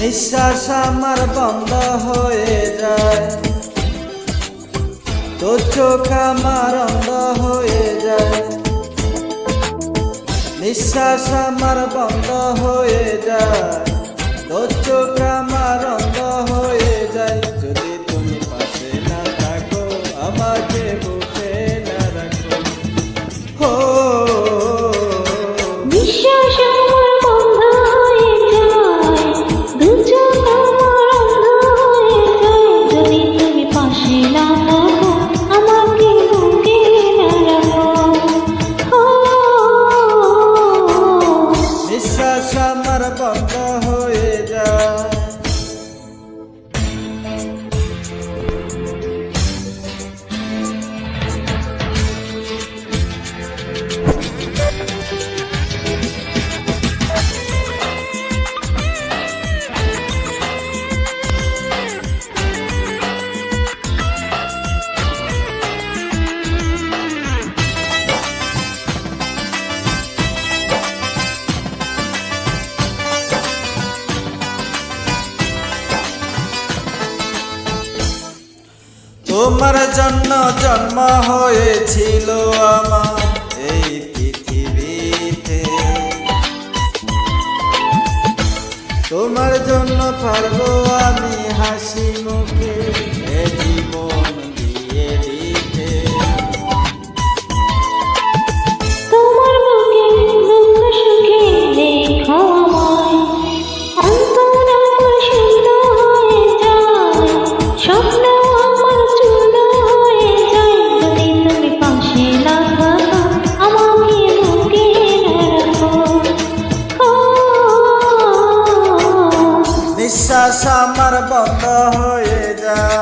নিঃশ্বাস আমার বন্ধ হয়ে যায়, তোর চোখ আমার অন্ধ হয়ে যায়। নিঃশ্বাস আমার বন্ধ হয়ে যায়, তোর চোখ আমার অন্ধ হয়ে যায়। যদি তুমি পাশে না থাকো, আমাকে বুকে না রাখো, হো নিঃশ্বাস আমার বন্ধ হয়ে যায়, দু চোখ আমার অন্ধ হয়ে যায়। যদি তুমি পাশে না থাকো, আমাকে বুকে না রাখো, নিঃশ্বাস আমার বন্ধ হয়ে যায়। তোমার জন্য জন্ম হয়েছিল আমার এই পৃথিবীতে, তোমার জন্য পারবো আমি হাসি মুখে এ জীবন দিয়ে দিতে। তোমার বুকে দুঃখ সুখে রেখো আমায়, অন্তর আমার শূন্য হয়ে যায়, স্বপ্ন আমার চূর্ণ হয়ে যায়। যদি তুমি পাশে না থাকো, আমাকে বুকে না রাখো, নিঃশ্বাস আমার বন্ধ হয়ে যায়।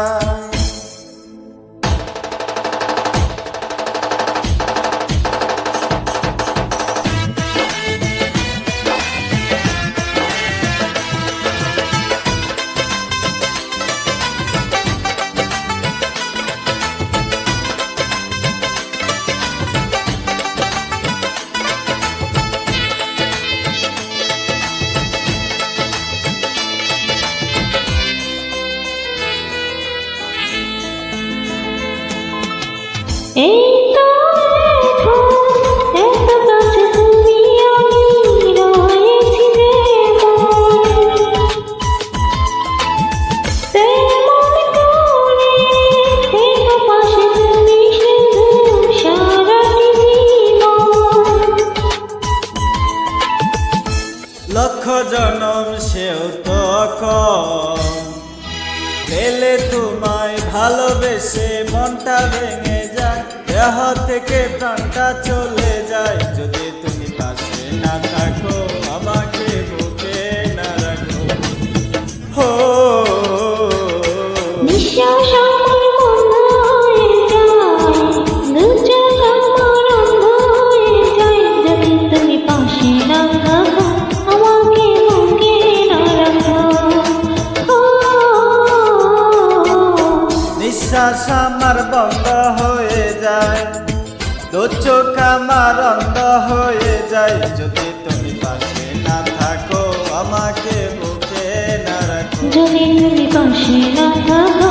এই তো এখন এত কাছে তুমি আমি রয়েছি তেমন করে থেকো পাশে তুমি শুধু সারাটি জীবন। লক্ষ জনম সেও তো কম, পেলে তোমায় ভালোবেসে মনটা ভেঙে যায়, দেহ থেকে প্রাণটা চলে যায়। যদি তুমি পাশে না থাকো, আমাকে বুকে না রাখো, হো নিঃশ্বাস আমার বন্ধ হয়ে যায়, দু চোখ আমার অন্ধ হয়ে যায়। যদি তুমি পাশে না থাকো, আমাকে বুকে না রাখো, নিঃশ্বাস আমার বন্ধ হয়ে যায়, দু চোখ আমার অন্ধ হয়ে যায়। যদি তুমি পাশে না থাকো, আমাকে বুকে না রাখো, যদি তুমি পাশে না থাকো।